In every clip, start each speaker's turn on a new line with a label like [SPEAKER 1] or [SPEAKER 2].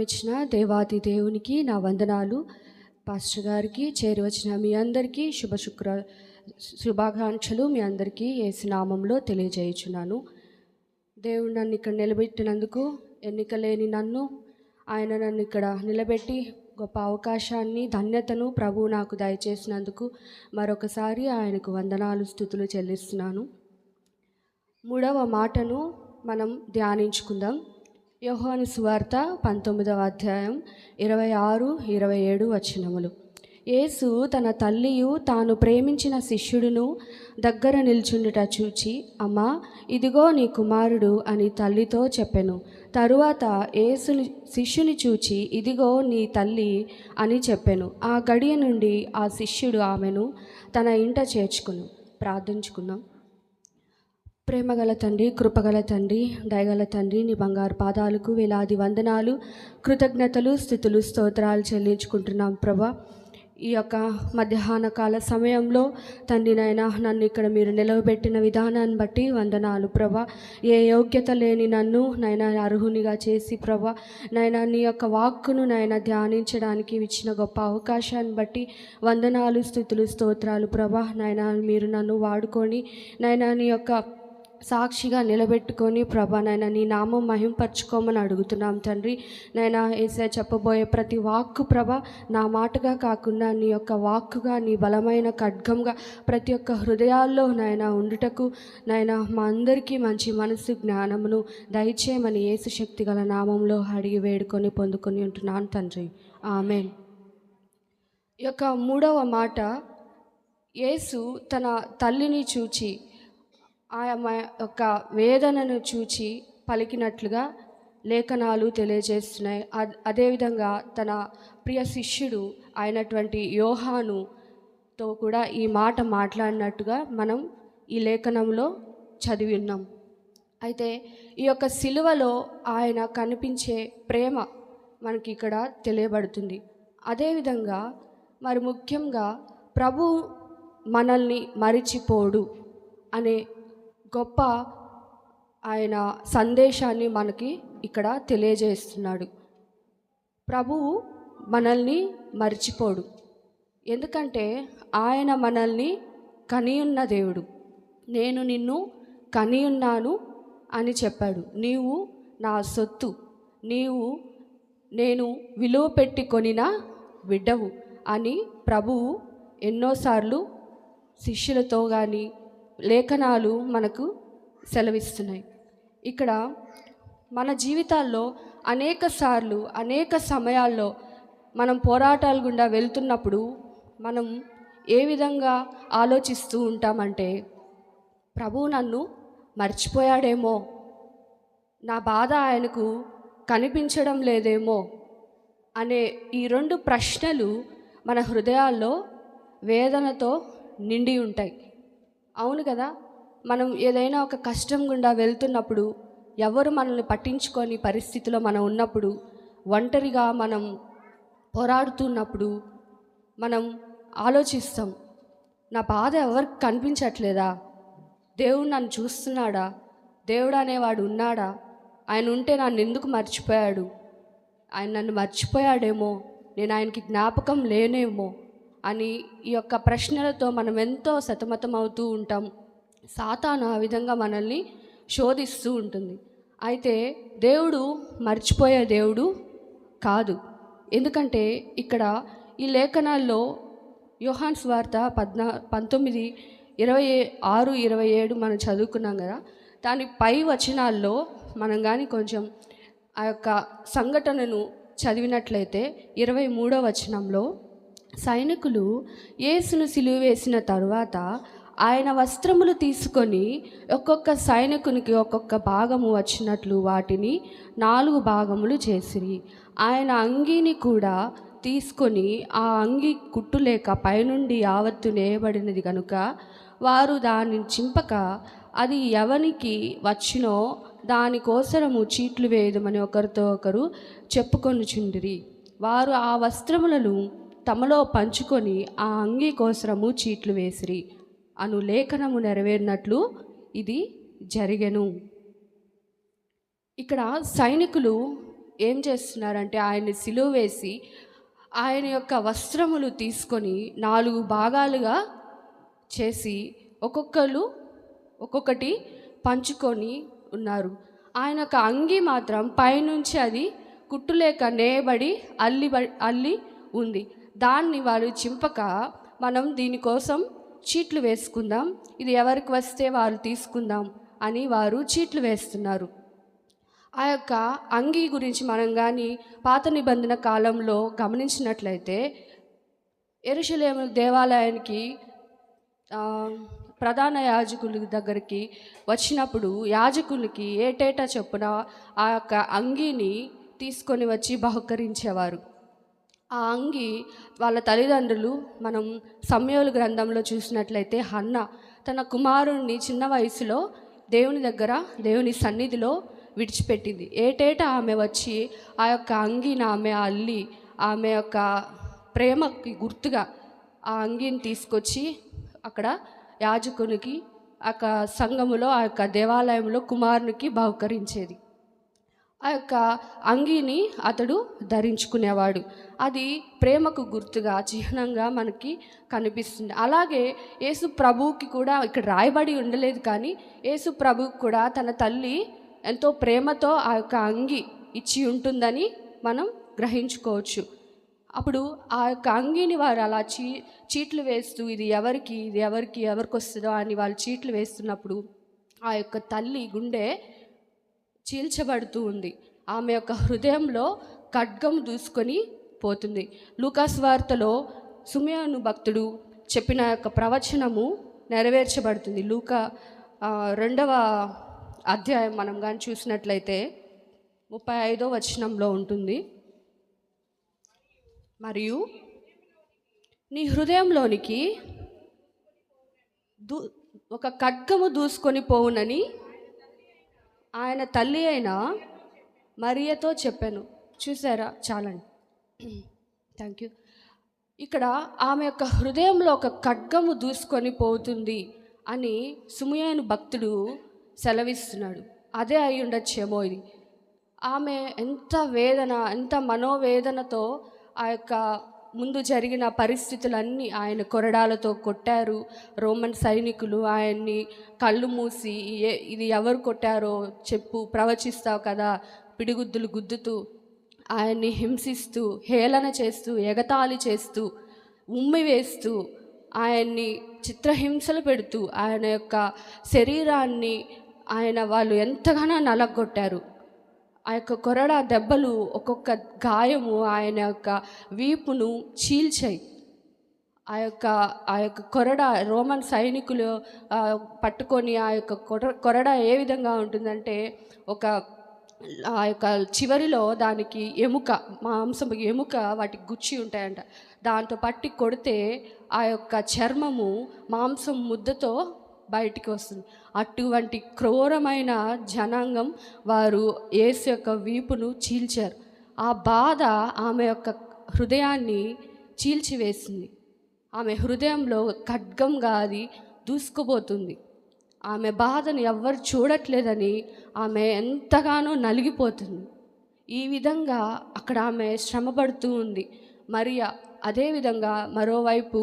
[SPEAKER 1] ఇచ్చిన దేవాది దేవునికి నా వందనాలు. పాస్టర్ గారికి, చేరువచ్చిన మీ అందరికీ శుభాకాంక్షలు మీ అందరికీ యేసు నామంలో తెలియజేయుచున్నాను. దేవుడు నన్ను ఇక్కడ నిలబెట్టినందుకు, ఎన్నిక లేని నన్ను ఆయన నన్ను ఇక్కడ నిలబెట్టి గొప్ప అవకాశాన్ని, ధన్యతను ప్రభువు నాకు దయచేసినందుకు మరొకసారి ఆయనకు వందనాలు, స్తుతులు చెల్లిస్తున్నాను. 3వ మాటను మనం ధ్యానించుకుందాం. యోహాను సువార్త 19వ అధ్యాయం 26-27 వచనములు. యేసు తన తల్లియు తాను ప్రేమించిన శిష్యుడును దగ్గర నిల్చుండుట చూచి, అమ్మా, ఇదిగో నీ కుమారుడు అని తల్లితో చెప్పెను. తరువాత యేసు శిష్యుని చూచి, ఇదిగో నీ తల్లి అని చెప్పెను. ఆ గడియ నుండి ఆ శిష్యుడు ఆమెను తన ఇంట చేర్చుకును. ప్రార్థించుకుందాం. ప్రేమగల తండ్రి, కృపగల తండ్రి, దయగల తండ్రి, నీ బంగారు పాదాలకు వేలాది వందనాలు, కృతజ్ఞతలు, స్తుతులు, స్తోత్రాలు చెల్లించుకుంటున్నాం ప్రభా. ఈ యొక్క మధ్యాహ్న కాల సమయంలో తండ్రి నాయన నన్ను ఇక్కడ మీరు నిలవబెట్టిన విధానాన్ని బట్టి వందనాలు ప్రభా. ఏ యోగ్యత లేని నన్ను నాయన అర్హునిగా చేసి ప్రభా నాయన నీ యొక్క వాక్కును నాయన ధ్యానించడానికి ఇచ్చిన గొప్ప అవకాశాన్ని బట్టి వందనాలు, స్తుతులు, స్తోత్రాలు ప్రభా. నాయన మీరు నన్ను వాడుకొని నాయన నీ యొక్క సాక్షిగా నిలబెట్టుకొని ప్రభా నాయన నీ నామం మహింపరచుకోమని అడుగుతున్నాం తండ్రి. నాయన యేసయ్య చెప్పబోయే ప్రతి వాక్కు ప్రభా నా మాటగా కాకుండా నీ యొక్క వాక్కుగా, నీ బలమైన ఖడ్గంగా ప్రతి ఒక్క హృదయాల్లో నాయన ఉండుటకు నాయన మా అందరికీ మంచి మనసు, జ్ఞానమును దయచేయమని యేసు శక్తి గల నామంలో అడిగి వేడుకొని పొందుకొని ఉంటున్నాను తండ్రి. ఆమేన్. ఈ యొక్క 3వ మాట, యేసు తన తల్లిని చూచి ఆమె యొక్క వేదనను చూచి పలికినట్లుగా లేఖనాలు తెలియజేస్తున్నాయి. అదేవిధంగా తన ప్రియ శిష్యుడు అయినటువంటి యోహానుతో కూడా ఈ మాట మాట్లాడినట్టుగా మనం ఈ లేఖనంలో చదివి ఉన్నాం. అయితే ఈ యొక్క సిలువలో ఆయన కనిపించే ప్రేమ మనకి ఇక్కడ తెలియబడుతుంది. అదేవిధంగా మరి ముఖ్యంగా ప్రభు మనల్ని మరిచిపోడు అనే గొప్ప ఆయన సందేశాన్ని మనకి ఇక్కడ తెలియజేస్తున్నాడు. ప్రభువు మనల్ని మర్చిపోడు, ఎందుకంటే ఆయన మనల్ని కనియున్న దేవుడు. నేను నిన్ను కనియున్నాను అని చెప్పాడు. నీవు నా సొత్తు, నేను విలువ పెట్టి కొనిన బిడ్డవు అని ప్రభువు ఎన్నోసార్లు శిష్యులతో కానీ లేఖనాలు మనకు సెలవిస్తున్నాయి. ఇక్కడ మన జీవితాల్లో అనేక సార్లు, అనేక సమయాల్లో మనం పోరాటాల గుండా వెళ్తున్నప్పుడు మనం ఏ విధంగా ఆలోచిస్తూ ఉంటామంటే, ప్రభువు నన్ను మర్చిపోయాడేమో, నా బాధ ఆయనకు కనిపించడం లేదేమో అనే ఈ 2 ప్రశ్నలు మన హృదయాల్లో వేదనతో నిండి ఉంటాయి. అవును కదా. మనం ఏదైనా ఒక కష్టం గుండా వెళ్తున్నప్పుడు, ఎవరు మనల్ని పట్టించుకొని పరిస్థితిలో మనం ఉన్నప్పుడు, ఒంటరిగా మనం పోరాడుతున్నప్పుడు మనం ఆలోచిస్తాం, నా బాధ ఎవరికి కనిపించట్లేదా? దేవుడు నన్ను చూస్తున్నాడా? దేవుడు అనేవాడు ఉన్నాడా? ఆయన ఉంటే నన్ను ఎందుకు మర్చిపోయాడు? ఆయన నన్ను మర్చిపోయాడేమో, నేను ఆయనకి జ్ఞాపకం లేనేమో అని ఈ యొక్క ప్రశ్నలతో మనం ఎంతో సతమతం అవుతూ ఉంటాం. సాతాను ఆ విధంగా మనల్ని శోధిస్తూ ఉంటుంది. అయితే దేవుడు మర్చిపోయే దేవుడు కాదు. ఎందుకంటే ఇక్కడ ఈ లేఖనాల్లో యోహాను సువార్త 19:26-27 మనం చదువుకున్నాం కదా. దాని పై వచనాల్లో మనం కానీ కొంచెం ఆ యొక్క సంఘటనను చదివినట్లయితే 23వ వచనంలో, సైనికులు యేసును సిలువ వేసిన తరువాత ఆయన వస్త్రములు తీసుకొని ఒక్కొక్క సైనికునికి ఒక్కొక్క భాగము వచ్చినట్లు వాటిని 4 భాగములు చేసిరి. ఆయన అంగీని కూడా తీసుకొని ఆ అంగీ కుట్టులేక పైనుండి యావత్తు నేయబడినది కనుక వారు దానిని చింపక అది ఎవనికి వచ్చినో దానికోసరము చీట్లు వేయదమని ఒకరితో ఒకరు చెప్పుకొనుచుండిరి. వారు ఆ వస్త్రములను తమలో పంచుకొని ఆ అంగీ కోసరము చీట్లు వేసిరి అను లేఖనము నెరవేరినట్లు ఇది జరిగెను. ఇక్కడ సైనికులు ఏం చేస్తున్నారంటే ఆయన్ని సిలువ వేసి ఆయన యొక్క వస్త్రములు తీసుకొని 4 భాగాలుగా చేసి ఒక్కొక్కటి పంచుకొని ఉన్నారు. ఆయన యొక్క అంగి మాత్రం పైనుంచి అది కుట్టులేక నేయబడి అల్లి ఉంది. దాన్ని వారు చింపక, మనం దీనికోసం చీట్లు వేసుకుందాం, ఇది ఎవరికి వస్తే వారు తీసుకుందాం అని వారు చీట్లు వేస్తున్నారు. ఆ యొక్క అంగీ గురించి మనం కానీ పాత నిబంధన కాలంలో గమనించినట్లయితే, యెరూషలేము దేవాలయానికి ప్రధాన యాజకుల దగ్గరికి వచ్చినప్పుడు యాజకులకి ఏటేటా చొప్పున ఆ యొక్క అంగీని తీసుకొని వచ్చి బహుకరించేవారు. ఆ అంగి వాళ్ళ తల్లిదండ్రులు, మనం సమూయేలు గ్రంథంలో చూసినట్లయితే హన్న తన కుమారుణ్ణి చిన్న వయసులో దేవుని సన్నిధిలో విడిచిపెట్టింది. ఏటేటా ఆమె వచ్చి ఆ యొక్క అంగీని ఆమె అల్లి, ఆమె యొక్క ప్రేమకి గుర్తుగా ఆ అంగీని తీసుకొచ్చి అక్కడ యాజకునికి ఆ యొక్క సంఘములో, ఆ యొక్క దేవాలయంలో కుమారునికి బహుకరించేది. ఆ యొక్క అంగీని అతడు ధరించుకునేవాడు. అది ప్రేమకు గుర్తుగా, చిహ్నంగా మనకి కనిపిస్తుంది. అలాగే యేసు ప్రభువుకి కూడా ఇక్కడ రాయబడి ఉండలేదు, కానీ యేసు ప్రభువుకి కూడా తన తల్లి ఎంతో ప్రేమతో ఆ యొక్క అంగి ఇచ్చి ఉంటుందని మనం గ్రహించుకోవచ్చు. అప్పుడు ఆ యొక్క అంగీని వారు అలా చీట్లు వేస్తూ ఇది ఎవరికి వస్తుందో అని వాళ్ళు చీట్లు వేస్తున్నప్పుడు ఆ యొక్క తల్లి గుండె చీల్చబడుతూ ఉంది. ఆమె యొక్క హృదయంలో ఖడ్గం దూసుకొని పోతుంది. లూకాసు వార్తలో సిమెయోను భక్తుడు చెప్పిన యొక్క ప్రవచనము నెరవేర్చబడుతుంది. లూకా 2వ అధ్యాయం మనం కానీ చూసినట్లయితే 35వ వచనంలో ఉంటుంది. మరియు నీ హృదయంలోనికి ఒక ఖడ్గము దూసుకొని పోవునని ఆయన తల్లి అయిన మరియతో చెప్పాను. చూసారా? చాలండి, థ్యాంక్ యూ. ఇక్కడ ఆమె యొక్క హృదయంలో ఒక ఖడ్గము దూసుకొని పోతుంది అని సిమెయోను భక్తుడు సెలవిస్తున్నాడు. అదే అయి ఉండొచ్చేమో ఇది. ఆమె ఎంత మనోవేదనతో ఆ యొక్క ముందు జరిగిన పరిస్థితులన్నీ, ఆయన కొరడాలతో కొట్టారు రోమన్ సైనికులు, ఆయన్ని కళ్ళు మూసి ఇది ఎవరు కొట్టారో చెప్పు, ప్రవచిస్తావు కదా, పిడిగుద్దులు గుద్దుతూ ఆయన్ని హింసిస్తూ, హేళన చేస్తూ, ఎగతాళి చేస్తూ, ఉమ్మి వేస్తూ, ఆయన్ని చిత్రహింసలు పెడుతూ, ఆయన యొక్క శరీరాన్ని వాళ్ళు ఎంతగానో నలగొట్టారు. ఆ యొక్క కొరడా దెబ్బలు, ఒక్కొక్క గాయము ఆయన యొక్క వీపును చీల్చాయి. ఆ యొక్క కొరడ రోమన్ సైనికులు పట్టుకొని, ఆ యొక్క కొరడ ఏ విధంగా ఉంటుందంటే, ఆ యొక్క చివరిలో దానికి మాంసం ఎముక వాటికి గుచ్చి ఉంటాయంట. దాంతో పట్టి కొడితే ఆ యొక్క చర్మము మాంసం ముద్దతో బయటికి వస్తుంది. అటువంటి క్రూరమైన జనాంగం వారు యేసు యొక్క వీపును చీల్చారు. ఆ బాధ ఆమె యొక్క హృదయాన్ని చీల్చివేసింది. ఆమె హృదయంలో ఖడ్గంగా అది దూసుకుపోతుంది. ఆమె బాధను ఎవ్వరు చూడట్లేదని ఆమె ఎంతగానో నలిగిపోతుంది. ఈ విధంగా అక్కడ ఆమె శ్రమపడుతూ ఉంది. మరియా అదేవిధంగా మరోవైపు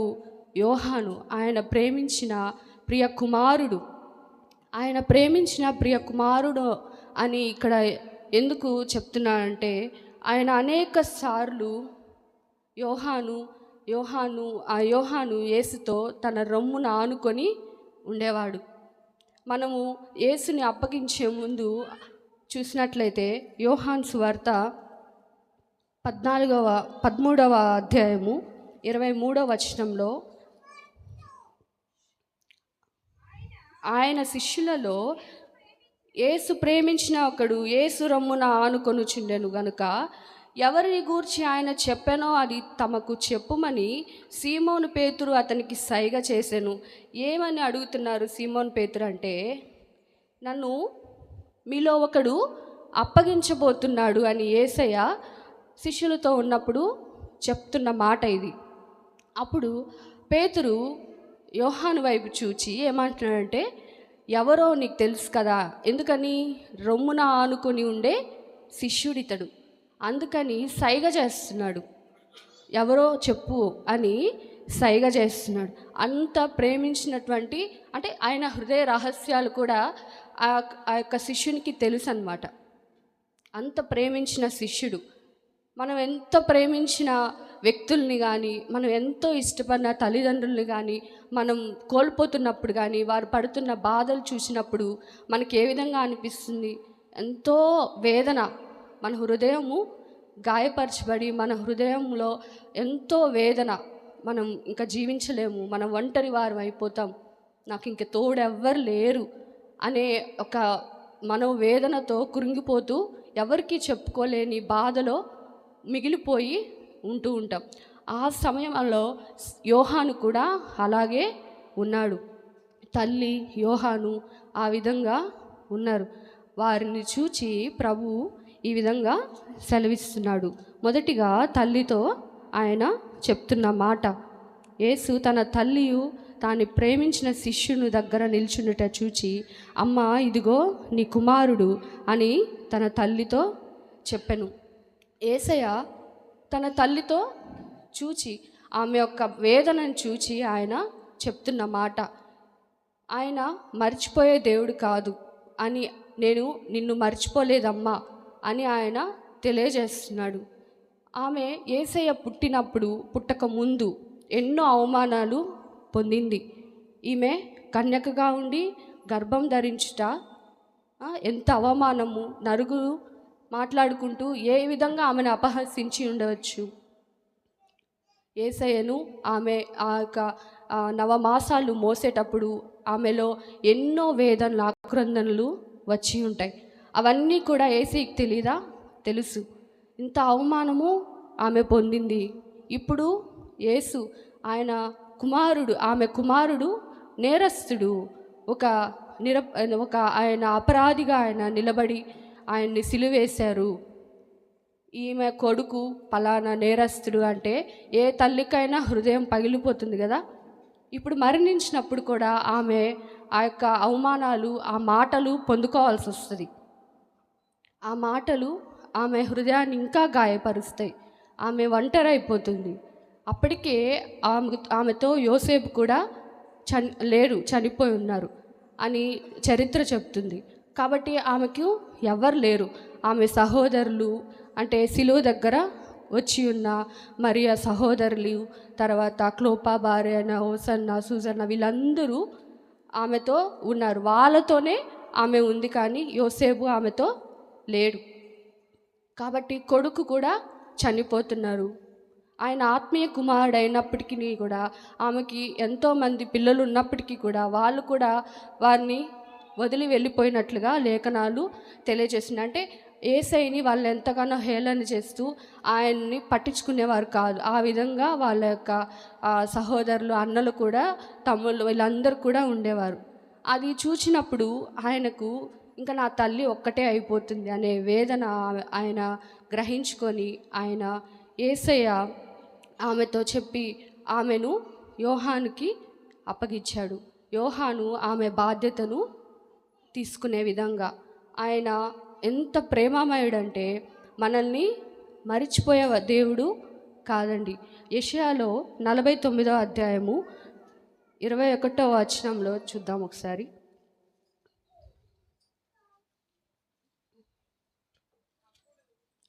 [SPEAKER 1] యోహాను, ఆయన ప్రేమించిన ప్రియ కుమారుడు అని ఇక్కడ ఎందుకు చెప్తున్నానంటే, ఆయన అనేక సార్లు యోహాను యేసుతో తన రొమ్మును ఆనుకొని ఉండేవాడు. మనము యేసుని అప్పగించే ముందు చూసినట్లయితే యోహాను సువార్త 13వ అధ్యాయము 23వ వచనంలో, ఆయన శిష్యులలో యేసు ప్రేమించిన ఒకడు యేసు రొమ్మున ఆనుకొనుచుండెను గనుక ఎవరిని గూర్చి ఆయన చెప్పానో అది తమకు చెప్పుమని సీమోను పేతురు అతనికి సైగ చేసెను. ఏమని అడుగుతున్నారు సీమోను పేతురు అంటే, నన్ను మీలో ఒకడు అప్పగించబోతున్నాడు అని యేసయ్య శిష్యులతో ఉన్నప్పుడు చెప్తున్న మాట ఇది. అప్పుడు పేతురు యోహాను వైపు చూచి ఏమంటున్నాడంటే, ఎవరో నీకు తెలుసు కదా, ఎందుకని రొమ్మున ఆనుకొని ఉండే శిష్యుడితడు, అందుకని సైగ చేస్తున్నాడు, ఎవరో చెప్పు అని సైగ చేస్తున్నాడు. అంత ప్రేమించినటువంటి, అంటే ఆయన హృదయ రహస్యాలు కూడా ఆ యొక్క శిష్యునికి తెలుసు అన్నమాట. అంత ప్రేమించిన శిష్యుడు. మనం ఎంత ప్రేమించిన వ్యక్తుల్ని కానీ, మనం ఎంతో ఇష్టపడిన తల్లిదండ్రుల్ని కానీ మనం కోల్పోతున్నప్పుడు కానీ, వారు పడుతున్న బాధలు చూసినప్పుడు మనకి ఏ విధంగా అనిపిస్తుంది? ఎంతో వేదన, మన హృదయము గాయపరచబడి, మన హృదయంలో ఎంతో వేదన, మనం ఇంకా జీవించలేము, మనం ఒంటరి వారు అయిపోతాం, నాకు ఇంక తోడెవ్వరు లేరు అనే ఒక మనోవేదనతో కృంగిపోతూ ఎవరికి చెప్పుకోలేని బాధలో మిగిలిపోయి ఉంటూ ఉంటాం. ఆ సమయంలో యోహాను కూడా అలాగే ఉన్నాడు. తల్లి యోహాను ఆ విధంగా ఉన్నారు. వారిని చూచి ప్రభు ఈ విధంగా సెలవిస్తున్నాడు. మొదటిగా తల్లితో ఆయన చెప్తున్న మాట, యేసు తన తల్లియు తాను ప్రేమించిన శిష్యుని దగ్గర నిల్చుండుట చూచి, అమ్మ ఇదిగో నీ కుమారుడు అని తన తల్లితో చెప్పెను. యేసయ్య తన తల్లితో చూచి, ఆమె యొక్క వేదనను చూచి ఆయన చెప్తున్న మాట, ఆయన మర్చిపోయే దేవుడు కాదు అని, నేను నిన్ను మర్చిపోలేదమ్మా అని ఆయన తెలియజేస్తున్నాడు. ఆమె యేసయ్య పుట్టక ముందు ఎన్నో అవమానాలు పొందింది. ఈమె కన్యకగా ఉండి గర్భం ధరించుట ఎంత అవమానము, నలుగురు మాట్లాడుకుంటూ ఏ విధంగా ఆమెను అపహసించి ఉండవచ్చు. యేసయ్యను ఆమె ఆ యొక్క నవమాసాలు మోసేటప్పుడు ఆమెలో ఎన్నో వేదనలు, ఆక్రందనలు వచ్చి ఉంటాయి. అవన్నీ కూడా యేసయ్యకి తెలీదా? తెలుసు. ఇంత అవమానము ఆమె పొందింది. ఇప్పుడు యేసు ఆయన కుమారుడు, ఆమె కుమారుడు నేరస్తుడు, ఒక ఆయన అపరాధిగా ఆయన నిలబడి ఆయన్ని సిలువేశారు. ఈమె కొడుకు పలానా నేరస్తుడు అంటే ఏ తల్లికైనా హృదయం పగిలిపోతుంది కదా. ఇప్పుడు మరణించినప్పుడు కూడా ఆమె ఆ యొక్క అవమానాలు, ఆ మాటలు పొందుకోవాల్సి వస్తుంది. ఆ మాటలు ఆమె హృదయాన్ని ఇంకా గాయపరుస్తాయి. ఆమె ఒంటరైపోతుంది. అప్పటికే ఆమెతో యోసేపు కూడా చనిపోయి ఉన్నారు అని చరిత్ర చెప్తుంది. కాబట్టి ఆమెకు ఎవరు లేరు. ఆమె సహోదరులు, అంటే సిలువ దగ్గర వచ్చి ఉన్న మరియ సహోదరులు, తర్వాత క్లోపా భార్య అయిన హోసన్న, సూజన్న, వీళ్ళందరూ ఆమెతో ఉన్నారు. వాళ్ళతోనే ఆమె ఉంది, కానీ యోసేపు ఆమెతో లేడు. కాబట్టి కొడుకు కూడా చనిపోతున్నారు. ఆయన ఆత్మీయ కుమారుడు అయినప్పటికీ కూడా, ఆమెకి ఎంతోమంది పిల్లలు ఉన్నప్పటికీ కూడా వాళ్ళు కూడా వారిని వదిలి వెళ్ళిపోయినట్లుగా లేఖనాలు తెలియజేస్తున్నాయి. అంటే యేసయ్యని వాళ్ళు ఎంతగానో హేళన చేస్తూ ఆయన్ని పట్టించుకునేవారు కాదు. ఆ విధంగా వాళ్ళ యొక్క సహోదరులు, అన్నలు కూడా, తమ్ముళ్ళు, వీళ్ళందరూ కూడా ఉండేవారు. అది చూసినప్పుడు ఆయనకు ఇంకా నా తల్లి ఒక్కటే అయిపోతుంది అనే వేదన ఆయన గ్రహించుకొని, ఆయన యేసయ్య ఆమెతో చెప్పి ఆమెను యోహానుకి అప్పగించాడు. యోహాను ఆమె బాధ్యతను తీసుకునే విధంగా, ఆయన ఎంత ప్రేమమయుడంటే మనల్ని మరిచిపోయే దేవుడు కాదండి. యెషయాలో 49వ అధ్యాయము 21వ వచనంలో చూద్దాం ఒకసారి.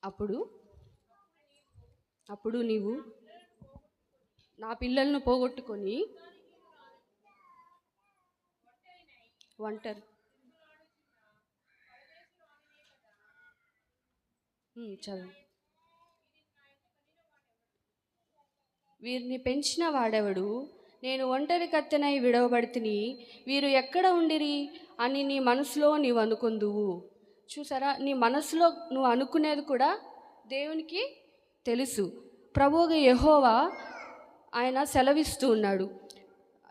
[SPEAKER 1] అప్పుడు నీవు నా పిల్లలను పోగొట్టుకొని ఒంటరి చదువు. వీరిని పెంచిన వాడెవడు? నేను ఒంటరి కత్తెనై విడవబడితిని, వీరు ఎక్కడ ఉండిరి అని నీ మనసులో నీవు అనుకుందువు. చూసారా, నీ మనసులో నువ్వు అనుకునేది కూడా దేవునికి తెలుసు. ప్రభువుగా యెహోవా ఆయన సెలవిస్తూ ఉన్నాడు.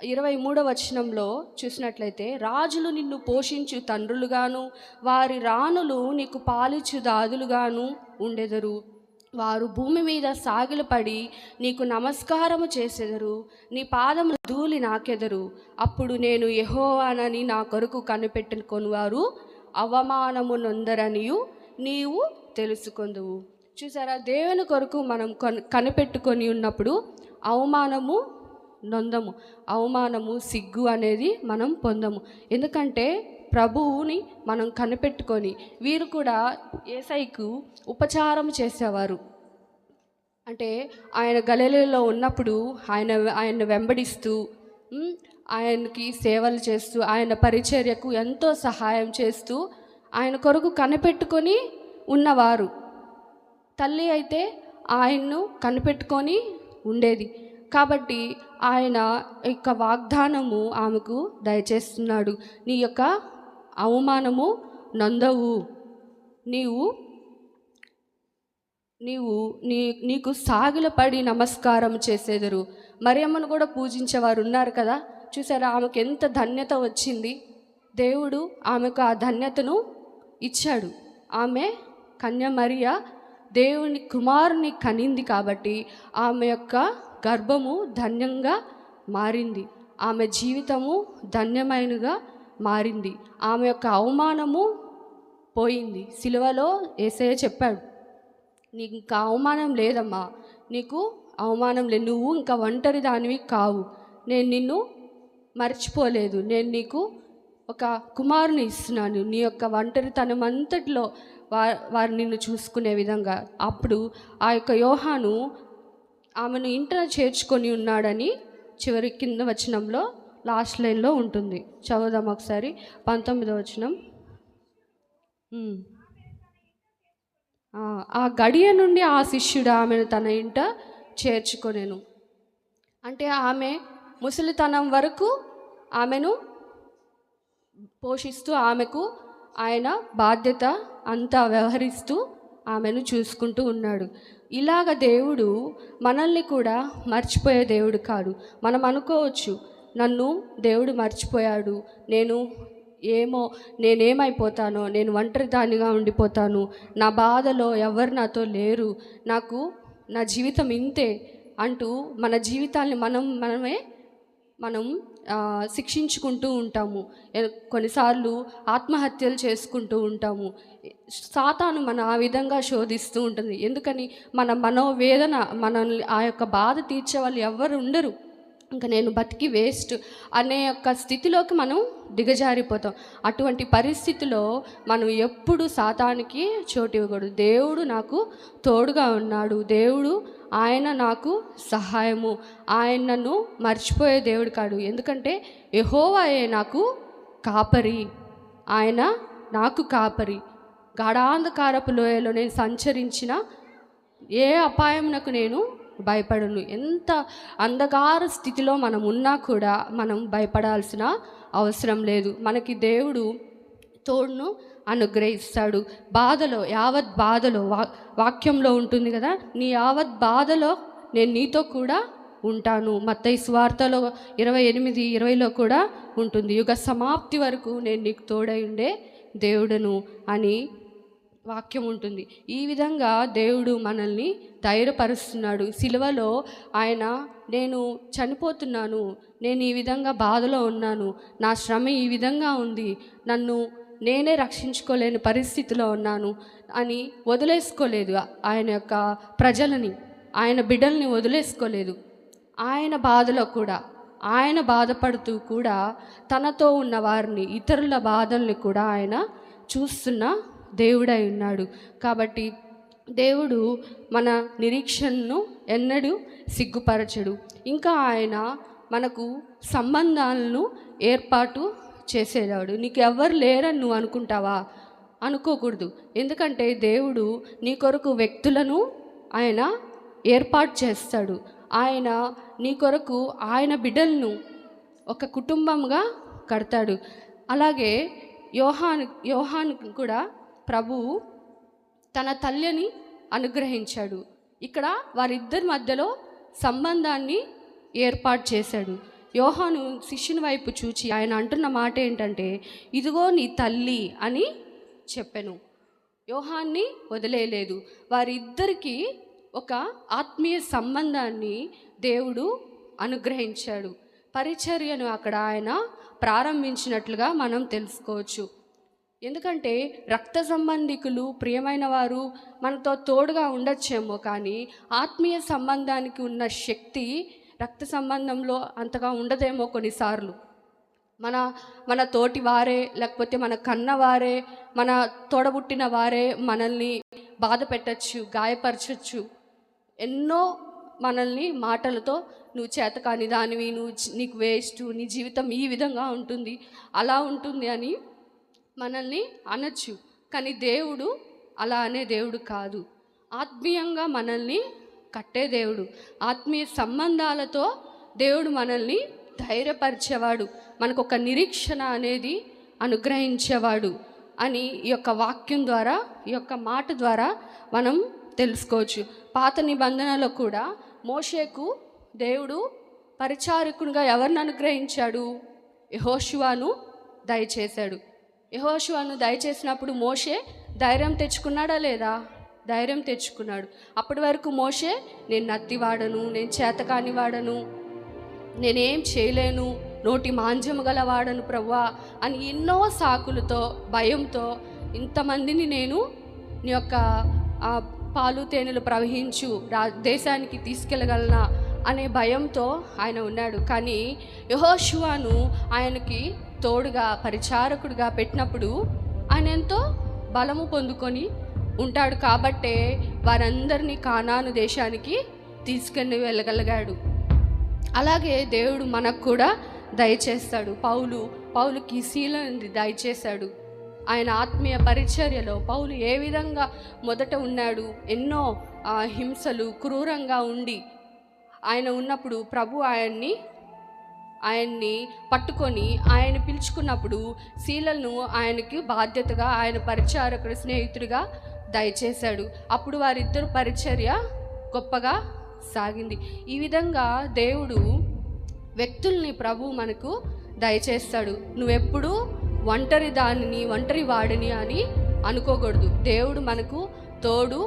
[SPEAKER 1] 23వ వచనంలో చూసినట్లయితే, రాజులు నిన్ను పోషించు తండ్రులుగాను, వారి రాణులు నీకు పాలిచ్చు దాదులుగాను ఉండెదరు. వారు భూమి మీద సాగిలపడి నీకు నమస్కారము చేసెదరు, నీ పాదముల ధూళి నాకెదరు. అప్పుడు నేను యెహోవానని నా కొరకు కనిపెట్టుకొని వారు అవమానము నొందరనియు నీవు తెలుసుకొందువు. చూసారా, దేవుని కొరకు మనం కనిపెట్టుకొని ఉన్నప్పుడు అవమానము నొందము, అవమానము సిగ్గు అనేది మనం పొందము. ఎందుకంటే ప్రభువుని మనం కనిపెట్టుకొని, వీరు కూడా యేసయ్యకు ఉపచారం చేసేవారు. అంటే ఆయన గలిలయలో ఉన్నప్పుడు ఆయన వెంబడిస్తూ ఆయనకి సేవలు చేస్తూ, ఆయన పరిచర్యకు ఎంతో సహాయం చేస్తూ, ఆయన కొరకు కనిపెట్టుకొని ఉన్నవారు. తల్లి అయితే ఆయన్ను కనిపెట్టుకొని ఉండేది. కాబట్టి ఆయన యొక్క వాగ్దానము ఆమెకు దయచేస్తున్నాడు. నీ యొక్క అవమానము నొందవు, నీకు సాగిలపడి నమస్కారం చేసేదరు. మరియమ్మను కూడా పూజించేవారు ఉన్నారు కదా. చూసారా, ఆమెకు ఎంత ధన్యత వచ్చింది. దేవుడు ఆమెకు ఆ ధన్యతను ఇచ్చాడు. ఆమె కన్య మరియ దేవుని కుమారుని కనింది కాబట్టి ఆమె యొక్క గర్భము ధన్యంగా మారింది, ఆమె జీవితము ధన్యమైనగా మారింది. ఆమె యొక్క అవమానము పోయింది. సిలువలో యేసయ్య చెప్పాడు, నీకు ఇంకా అవమానం లేదమ్మా, నీకు అవమానం లేదు, నువ్వు ఇంకా ఒంటరి దానివి కావు, నేను నిన్ను మర్చిపోలేదు, నేను నీకు ఒక కుమారుని ఇస్తున్నాను, నీ యొక్క ఒంటరితనం అంతటిలో వారు నిన్ను చూసుకునే విధంగా. అప్పుడు ఆ యొక్క యోహాను ఆమెను ఇంట చేర్చుకొని ఉన్నాడని చివరి కింద వచనంలో లాస్ట్ లైన్లో ఉంటుంది. చదువుదాం ఒకసారి 19వ వచనం. ఆ గడియ నుండి ఆ శిష్యుడు ఆమెను తన ఇంట చేర్చుకొనెను. అంటే ఆమె ముసలితనం వరకు ఆమెను పోషిస్తూ, ఆమెకు ఆయన బాధ్యత అంతా వ్యవహరిస్తూ ఆమెను చూసుకుంటూ ఉన్నాడు. ఇలాగ దేవుడు మనల్ని కూడా మర్చిపోయే దేవుడు కాదు. మనం అనుకోవచ్చు, నన్ను దేవుడు మర్చిపోయాడు, నేనేమైపోతానో, నేను ఒంటరిదానిగా ఉండిపోతాను, నా బాధలో ఎవరు నాతో లేరు, నా జీవితం ఇంతే అంటూ మన జీవితాన్ని మనం శిక్షించుకుంటూ ఉంటాము. కొన్నిసార్లు ఆత్మహత్యలు చేసుకుంటూ ఉంటాము. సాతాను ఆ విధంగా శోధిస్తూ ఉంటుంది. ఎందుకని మన మనోవేదన, మనల్ని ఆ యొక్క బాధ తీర్చే వాళ్ళు ఎవరు ఉండరు, ఇంకా నేను బతికి వేస్ట్ అనే యొక్క స్థితిలోకి మనం దిగజారిపోతాం. అటువంటి పరిస్థితిలో మనం ఎప్పుడు సాతానికి చోటు ఇవ్వకూడదు. దేవుడు నాకు తోడుగా ఉన్నాడు, దేవుడు ఆయన నాకు సహాయము, ఆయన నన్ను మర్చిపోయే దేవుడు కాడు. ఎందుకంటే యెహోవాయే నాకు కాపరి, ఆయన నాకు కాపరి. గాఢాంధకారపు లోయలో నేను సంచరించిన ఏ అపాయమునకు నేను భయపడను. ఎంత అంధకార స్థితిలో మనం ఉన్నా కూడా మనం భయపడాల్సిన అవసరం లేదు. మనకి దేవుడు తోడును అనుగ్రహిస్తాడు. యావత్ బాధలో వాక్యంలో ఉంటుంది కదా, నీ యావత్ బాధలో నేను నీతో కూడా ఉంటాను. మత్తయి సువార్తలో 28:20 కూడా ఉంటుంది, యుగ సమాప్తి వరకు నేను నీకు తోడై ఉండే దేవుడను అని వాక్యం ఉంటుంది. ఈ విధంగా దేవుడు మనల్ని ధైర్యపరుస్తున్నాడు. సిలువలో ఆయన, నేను చనిపోతున్నాను, నేను ఈ విధంగా బాధలో ఉన్నాను, నా శ్రమ ఈ విధంగా ఉంది, నన్ను నేనే రక్షించుకోలేని పరిస్థితిలో ఉన్నాను అని వదిలేసుకోలేదు. ఆయన యొక్క ప్రజలని, ఆయన బిడ్డల్ని వదిలేసుకోలేదు. ఆయన బాధలో కూడా, ఆయన బాధపడుతూ కూడా తనతో ఉన్న వారిని, ఇతరుల బాధల్ని కూడా ఆయన చూస్తున్న దేవుడై ఉన్నాడు. కాబట్టి దేవుడు మన నిరీక్షణను ఎన్నడూ సిగ్గుపరచడు. ఇంకా ఆయన మనకు సంబంధాలను ఏర్పాటు చేసేవాడు. నీకు ఎవరు లేరని నువ్వు అనుకుంటావా? అనుకోకూడదు. ఎందుకంటే దేవుడు నీ కొరకు వ్యక్తులను ఆయన ఏర్పాటు చేస్తాడు. ఆయన నీ కొరకు ఆయన బిడ్డలను ఒక కుటుంబంగా కడతాడు. అలాగే యోహాను కూడా ప్రభువు తన తల్లిని అనుగ్రహించాడు. ఇక్కడ వారిద్దరి మధ్యలో సంబంధాన్ని ఏర్పాటు చేశాడు. యోహాను శిష్యుని వైపు చూచి ఆయన అంటున్న మాట ఏంటంటే, ఇదిగో నీ తల్లి అని చెప్పెను. యోహాన్ని వదిలేయలేదు. వారిద్దరికీ ఒక ఆత్మీయ సంబంధాన్ని దేవుడు అనుగ్రహించాడు. పరిచర్యను అక్కడ ఆయన ప్రారంభించినట్లుగా మనం తెలుసుకోవచ్చు. ఎందుకంటే రక్త సంబంధికులు, ప్రియమైన వారు మనతో తోడుగా ఉండొచ్చేమో, కానీ ఆత్మీయ సంబంధానికి ఉన్న శక్తి రక్త సంబంధంలో అంతగా ఉండదేమో కొన్నిసార్లు. మన మన తోటి వారే, లేకపోతే మన కన్నవారే, మన తోడబుట్టిన వారే మనల్ని బాధ పెట్టచ్చు, గాయపరచచ్చు. ఎన్నో మనల్ని మాటలతో నువ్వు చేతకాని దానివి, నీకు వేస్ట్, నీ జీవితం ఈ విధంగా ఉంటుంది, అలా ఉంటుంది అని మనల్ని అనొచ్చు. కానీ దేవుడు అలా అనే దేవుడు కాదు. ఆత్మీయంగా మనల్ని కట్టే దేవుడు. ఆత్మీయ సంబంధాలతో దేవుడు మనల్ని ధైర్యపరిచేవాడు, మనకు ఒక నిరీక్షణ అనేది అనుగ్రహించేవాడు అని ఈ యొక్క వాక్యం ద్వారా, ఈ యొక్క మాట ద్వారా మనం తెలుసుకోవచ్చు. పాత నిబంధనలో కూడా మోషేకు దేవుడు పరిచారకునిగా ఎవరిని అనుగ్రహించాడు? యెహోషువను దయచేశాడు. యెహోషువను దయచేసినప్పుడు మోషే ధైర్యం తెచ్చుకున్నాడా లేదా? ధైర్యం తెచ్చుకున్నాడు. అప్పటి వరకు మోషే నేను నత్తివాడను, నేను చేతకాని వాడను, నేనేం చేయలేను, నోటి మాంజము గలవాడను ప్రభువా అని ఎన్నో సాకులతో, భయంతో, ఇంతమందిని నేను నీ యొక్క పాలు తేనెలు ప్రవహించు దేశానికి తీసుకెళ్ళగలనా అనే భయంతో ఆయన ఉన్నాడు. కానీ యెహోషువను ఆయనకి తోడుగా పరిచారకుడిగా పెట్టినప్పుడు ఆయన ఎంతో బలము పొందుకొని ఉంటాడు. కాబట్టే వారందరినీ కానాను దేశానికి తీసుకెళ్ళి వెళ్ళగలిగాడు. అలాగే దేవుడు మనకు కూడా దయచేస్తాడు. పౌలుకి శీలని దయచేశాడు. ఆయన ఆత్మీయ పరిచర్యలో పౌలు ఏ విధంగా మొదట ఉన్నాడు, ఎన్నో హింసలు, క్రూరంగా ఉండి ఆయన ఉన్నప్పుడు ప్రభు ఆయన్ని పట్టుకొని ఆయన పిలుచుకున్నప్పుడు శీలను ఆయనకి బాధ్యతగా, ఆయన పరిచారకుడు, స్నేహితుడిగా దయచేశాడు. అప్పుడు వారిద్దరు పరిచర్య గొప్పగా సాగింది. ఈ విధంగా దేవుడు వ్యక్తుల్ని ప్రభు మనకు దయచేస్తాడు. నువ్వెప్పుడు ఒంటరి వాడిని అని అనుకోకూడదు. దేవుడు మనకు తోడు